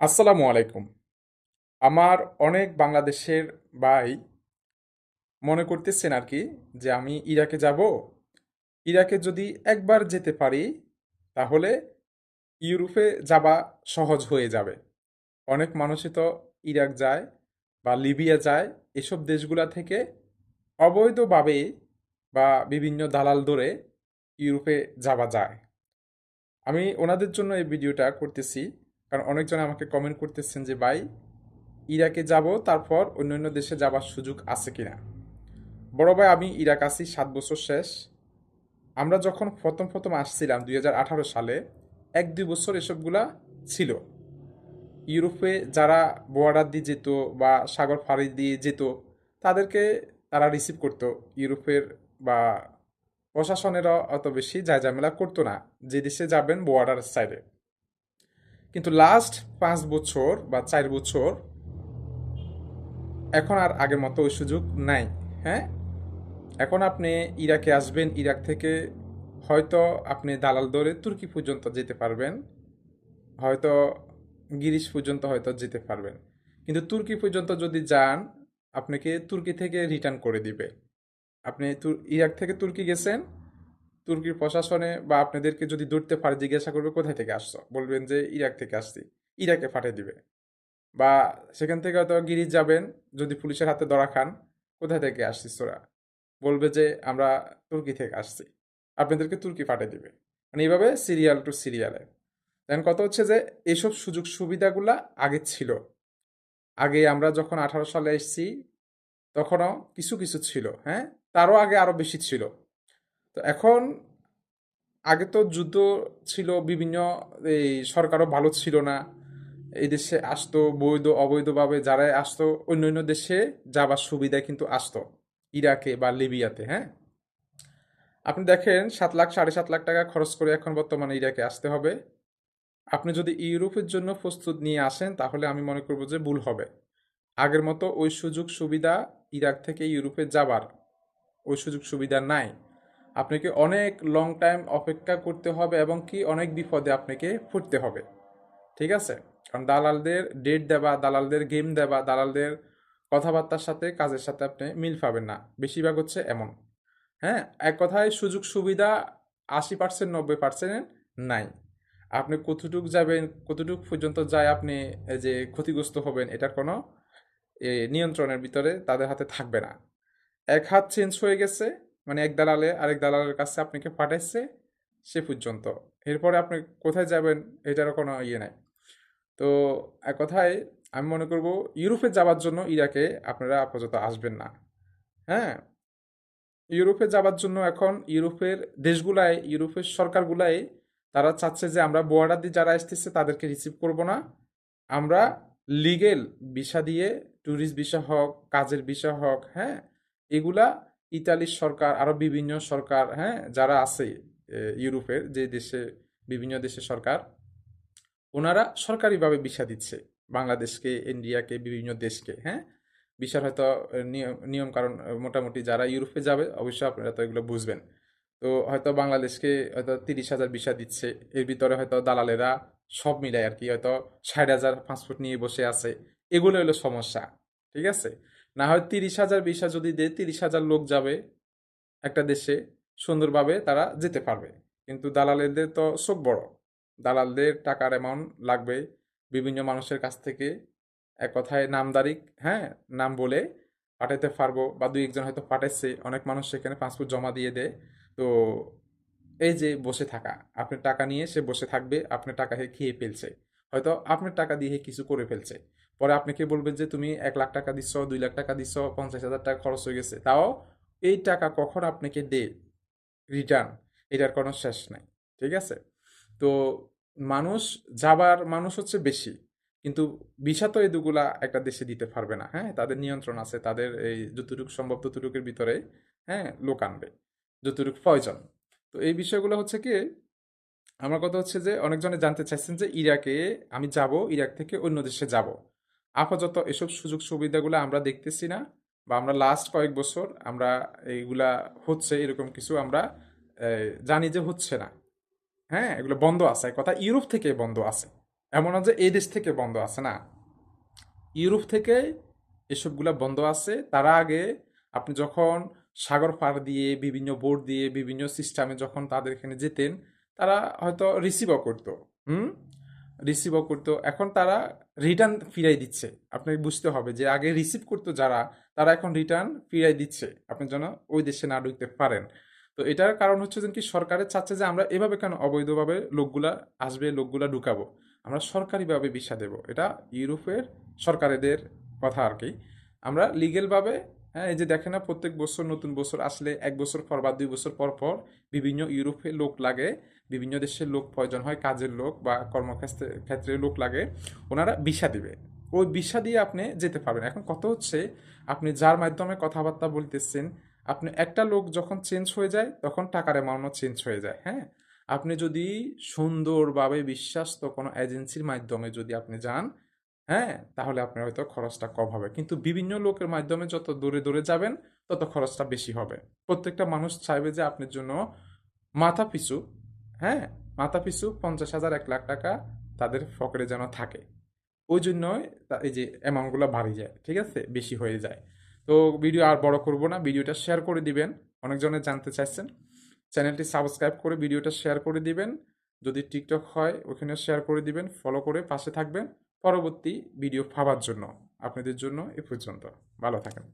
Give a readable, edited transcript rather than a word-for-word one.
আসসালামু আলাইকুম। আমার অনেক বাংলাদেশের ভাই মনে করতেছেন আর কি যে আমি ইরাকে যাব। ইরাকে যদি একবার যেতে পারি তাহলে ইউরোপে যাওয়া সহজ হয়ে যাবে। অনেক মানুষই তো ইরাক যায় বা লিবিয়া যায়, এসব দেশগুলা থেকে অবৈধভাবে বা বিভিন্ন দালাল ধরে ইউরোপে যাওয়া যায়। আমি ওনাদের জন্য এই ভিডিওটা করতেছি, কারণ অনেকজন আমাকে কমেন্ট করতেছেন যে ভাই ইরাকে যাব, তারপর অন্যান্য দেশে যাবার সুযোগ আছে কিনা। বড় ভাই, আমি ইরাক আছি 7 বছর শেষ। আমরা যখন প্রথম প্রথম আসছিলাম 2018 সালে, 1-2 বছর এসবগুলা ছিল। ইউরোপে যারা বর্ডার দিয়ে যেত বা সাগর ফাঁড়ি দিয়ে যেত, তাদেরকে তারা রিসিভ করতো ইউরোপের, বা প্রশাসনেরও অত বেশি ঝামেলা করতো না যে দেশে যাবেন বর্ডার সাইডে। কিন্তু লাস্ট 5 বছর বা 4 বছর এখন আর আগের মতো ওই সুযোগ নাই। হ্যাঁ, এখন আপনি ইরাকে আসবেন, ইরাক থেকে হয়তো আপনি দালাল ধরে তুর্কি পর্যন্ত যেতে পারবেন, হয়তো গিরিশ পর্যন্ত হয়তো যেতে পারবেন। কিন্তু তুর্কি পর্যন্ত যদি যান, আপনাকে তুর্কি থেকে রিটার্ন করে দিবে। আপনি ইরাক থেকে তুর্কি গেছেন, তুর্কির প্রশাসনে বা আপনাদেরকে যদি ধরতে পারে, জিজ্ঞাসা করবে কোথায় থেকে আসছো, বলবেন যে ইরাক থেকে আসছি, ইরাকে পাঠিয়ে দিবে। বা সেখান থেকে হয়তো গিরিশ যাবেন, যদি পুলিশের হাতে ধরা খান, কোথায় থেকে আসছিস তোরা, বলবে যে আমরা তুর্কি থেকে আসছি, আপনাদেরকে তুর্কি পাঠিয়ে দিবে। মানে এইভাবে সিরিয়াল টু সিরিয়ালে। দেন কথা হচ্ছে যে এইসব সুযোগ সুবিধাগুলা আগে ছিল। আগে আমরা যখন 18 সালে এসেছি তখনও কিছু কিছু ছিল, হ্যাঁ, তারও আগে আরো বেশি ছিল। তো এখন, আগে তো যুদ্ধ ছিল বিভিন্ন, এই সরকারও ভালো ছিল না। এই দেশে আসতো বৈধ অবৈধভাবে যারাই আসতো, অন্য অন্য দেশে যাবার সুবিধা কিন্তু আসতো, ইরাকে বা লিবিয়াতে। হ্যাঁ, আপনি দেখেন 7 লাখ 7.5 লাখ টাকা খরচ করে এখন বর্তমানে ইরাকে আসতে হবে। আপনি যদি ইউরোপের জন্য প্রস্তুত নিয়ে আসেন তাহলে আমি মনে করব যে ভুল হবে। আগের মতো ওই সুযোগ সুবিধা ইরাক থেকে ইউরোপে যাবার ওই সুযোগ সুবিধা নাই। আপনাকে অনেক লং টাইম অপেক্ষা করতে হবে এবং কি অনেক বিপদে আপনাকে পড়তে হবে। ঠিক আছে, কারণ দালালদের ডেট দেওয়া, দালালদের গেম দেওয়া, দালালদের কথাবার্তার সাথে কাজের সাথে আপনি মিল পাবেন না, বেশিরভাগ হচ্ছে এমন। হ্যাঁ, এক কথায় সুযোগ সুবিধা 80% 90% নাই। আপনি কতটুক যাবেন, কতটুক পর্যন্ত যায় আপনি এই যে ক্ষতিগ্রস্ত হবেন, এটার কোনো নিয়ন্ত্রণের ভিতরে তাদের হাতে থাকবে না। এক হাত চেঞ্জ হয়ে গেছে, মানে এক দালালে আরেক দালালের কাছে আপনাকে পাঠাইছে, সে পর্যন্ত। এরপরে আপনি কোথায় যাবেন এটারও কোনো ইয়ে নাই। তো এক কথায় আমি মনে করব ইউরোপে যাওয়ার জন্য ইরাকে আপনারা আপাতত আসবেন না। হ্যাঁ, ইউরোপে যাবার জন্য এখন ইউরোপের দেশগুলাই, ইউরোপের সরকারগুলাই তারা চাচ্ছে যে আমরা বর্ডার দিয়ে যারা আসতেছে তাদেরকে রিসিভ করব না, আমরা লিগেল ভিসা দিয়ে, ট্যুরিস্ট ভিসা হোক, কাজের ভিসা হোক, হ্যাঁ, এগুলা ইতালির সরকার আরো বিভিন্ন সরকার, হ্যাঁ, যারা আছে ইউরোপের যে দেশে, বিভিন্ন দেশের সরকার, ওনারা সরকারিভাবে ভিসা দিচ্ছে বাংলাদেশকে, ইন্ডিয়াকে, বিভিন্ন দেশকে। হ্যাঁ, ভিসার হয়তো নিয়ম কারণ মোটামুটি যারা ইউরোপে যাবে অবশ্যই আপনারা তো এগুলো বুঝবেন। তো হয়তো বাংলাদেশকে হয়তো 30,000 ভিসা দিচ্ছে, এর ভিতরে হয়তো দালালেরা সব মিলায় আর কি হয়তো 60,000 পাসপোর্ট নিয়ে বসে আছে। এগুলো হলো সমস্যা। ঠিক আছে, না হয় 30,000 ভিসা যদি দেয়, 30,000 লোক যাবে একটা দেশে, সুন্দরভাবে তারা যেতে পারবে। কিন্তু দালালদের তো চোখ বড়, দালালদের টাকার অ্যামাউন্ট লাগবে বিভিন্ন মানুষের কাছ থেকে। এক কথায় নামদারি, হ্যাঁ, নাম বলে পাঠাইতে পারবো, বা দুই একজন হয়তো পাঠাইছে, অনেক মানুষ সেখানে পাসপোর্ট জমা দিয়ে দেয়। তো এই যে বসে থাকা, আপনার টাকা নিয়ে সে বসে থাকবে, আপনার টাকা খেয়ে ফেলছে, হয়তো আপনার টাকা দিয়ে কিছু করে ফেলছে। পরে আপনাকে বলবে যে তুমি 1 লাখ টাকা দিচ্ছ, 2 লাখ টাকা দিচ্ছ, 50,000 টাকা খরচ হয়ে গেছে, তাও এই টাকা কখন আপনাকে দে রিটার্ন, এটার কোনো শেষ নাই। ঠিক আছে, তো মানুষ, যাবার মানুষ হচ্ছে বেশি, কিন্তু ভিসা তো এই দুগুলা একটা দেশে দিতে পারবে না। হ্যাঁ, তাদের নিয়ন্ত্রণ আছে, তাদের এই যতটুকু সম্ভব ততটুকুর ভিতরে, হ্যাঁ, লোক আনবে যতটুকু প্রয়োজন। তো এই বিষয়গুলো হচ্ছে কি, আমার কথা হচ্ছে যে অনেকজনে জানতে চাইছেন যে ইরাকে আমি যাব, ইরাক থেকে অন্য দেশে যাব। আপাতত এসব সুযোগ সুবিধাগুলো আমরা দেখতেছি না, বা আমরা লাস্ট কয়েক বছর আমরা এইগুলা হচ্ছে এরকম কিছু আমরা জানি যে হচ্ছে না। হ্যাঁ, এগুলো বন্ধ আছে, এক কথা ইউরোপ থেকে বন্ধ আছে এমন না যে এই দেশ থেকে বন্ধ আছে, না, ইউরোপ থেকে এসবগুলা বন্ধ আছে। তারা আগে আপনি যখন সাগর পাড় দিয়ে বিভিন্ন বোট দিয়ে বিভিন্ন সিস্টেমে যখন তাদের এখানে যেতেন, তারা হয়তো রিসিভও করতো। হুম, রিসিভও করতো। এখন তারা রিটার্ন ফিরাই দিচ্ছে। আপনাকে বুঝতে হবে যে আগে রিসিভ করতো যারা, তারা এখন রিটার্ন ফিরাই দিচ্ছে আপনি যেন ওই দেশে না ঢুকতে পারেন। তো এটার কারণ হচ্ছে যে কি, সরকারের চাচ্ছে যে আমরা এভাবে কেন অবৈধভাবে লোকগুলা আসবে, লোকগুলা ঢুকাবো, আমরা সরকারিভাবে ভিসা দেব। এটা ইউরোপের সরকারেদের কথা আর কি। আমরা লিগেলভাবে, হ্যাঁ, এই যে দেখেন না, প্রত্যেক বছর নতুন বছর আসলে 1 বছর পর বা 2 বছর পর পর বিভিন্ন ইউরোপে লোক লাগে, বিভিন্ন দেশের লোক প্রয়োজন হয়, কাজের লোক বা কর্মক্ষেত্রে ক্ষেত্রে লোক লাগে, ওনারা ভিসা দিবে। ওই ভিসা দিয়ে আপনি যেতে পারবেন। এখন কত হচ্ছে, আপনি যার মাধ্যমে কথাবার্তা বলতেছেন, আপনি একটা লোক যখন চেঞ্জ হয়ে যায় তখন টাকার অ্যামাউন্টও চেঞ্জ হয়ে যায়। হ্যাঁ, আপনি যদি সুন্দরভাবে বিশ্বস্ত কোনো এজেন্সির মাধ্যমে যদি আপনি যান, হ্যাঁ, তাহলে আপনার হয়তো খরচটা কম হবে। কিন্তু বিভিন্ন লোকের মাধ্যমে যত দূরে দূরে যাবেন, তত খরচটা বেশি হবে। প্রত্যেকটা মানুষ চাইবে যে আপনার জন্য মাথা পিছু, হ্যাঁ, মাথা পিছু 50,000 1 লাখ টাকা তাদের পকেটে যেন থাকে। ওই জন্যই এই যে অ্যামাউন্টগুলো বাড়ে যায়, ঠিক আছে, বেশি হয়ে যায়। তো ভিডিও আর বড় করব না, ভিডিওটা শেয়ার করে দিবেন। অনেকজনে জানতে চাইছেন, চ্যানেলটি সাবস্ক্রাইব করে ভিডিওটা শেয়ার করে দিবেন। যদি টিকটক হয় ওখানে শেয়ার করে দিবেন, ফলো করে পাশে থাকবেন পরবর্তী ভিডিও পাওয়ার জন্য। আপনাদের জন্য এ পর্যন্ত, ভালো থাকেন।